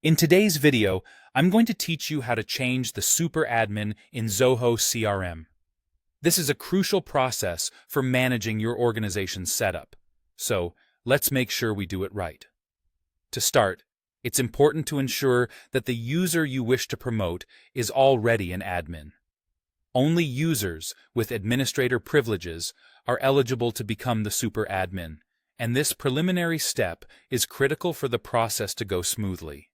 In today's video, I'm going to teach you how to change the super admin in Zoho CRM. This is a crucial process for managing your organization's setup. So, let's make sure we do it right. To start, it's important to ensure that the user you wish to promote is already an admin. Only users with administrator privileges are eligible to become the super admin, and this preliminary step is critical for the process to go smoothly.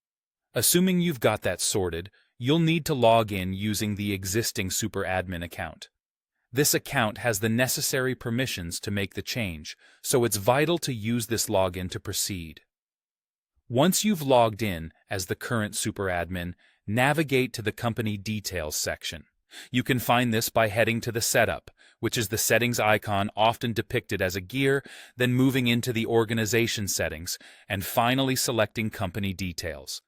Assuming you've got that sorted, you'll need to log in using the existing super admin account. This account has the necessary permissions to make the change, so it's vital to use this login to proceed. Once you've logged in as the current super admin, navigate to the Company Details section. You can find this by heading to the Setup, which is the settings icon often depicted as a gear, then moving into the Organization settings, and finally selecting Company Details.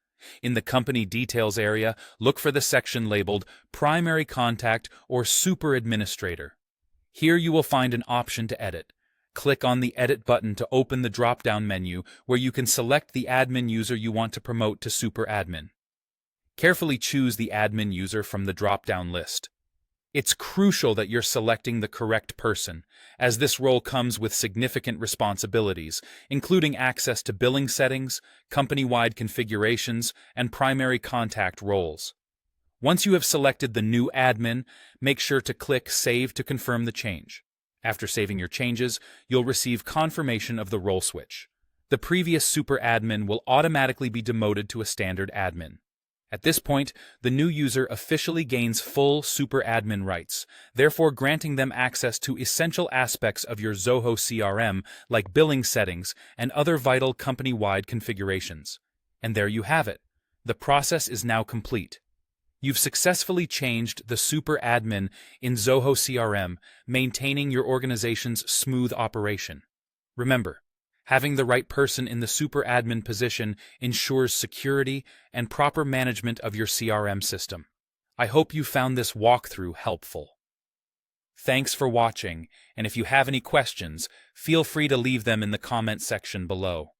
In the Company Details area, look for the section labeled Primary Contact or Super Administrator. Here you will find an option to edit. Click on the Edit button to open the drop-down menu where you can select the admin user you want to promote to Super Admin. Carefully choose the admin user from the drop-down list. It's crucial that you're selecting the correct person, as this role comes with significant responsibilities, including access to billing settings, company-wide configurations, and primary contact roles. Once you have selected the new admin, make sure to click Save to confirm the change. After saving your changes, you'll receive confirmation of the role switch. The previous super admin will automatically be demoted to a standard admin. At this point, the new user officially gains full super admin rights, therefore granting them access to essential aspects of your Zoho CRM like billing settings and other vital company-wide configurations. And there you have it. The process is now complete. You've successfully changed the super admin in Zoho CRM, maintaining your organization's smooth operation. Remember, having the right person in the super admin position ensures security and proper management of your CRM system. I hope you found this walkthrough helpful. Thanks for watching, and if you have any questions, feel free to leave them in the comment section below.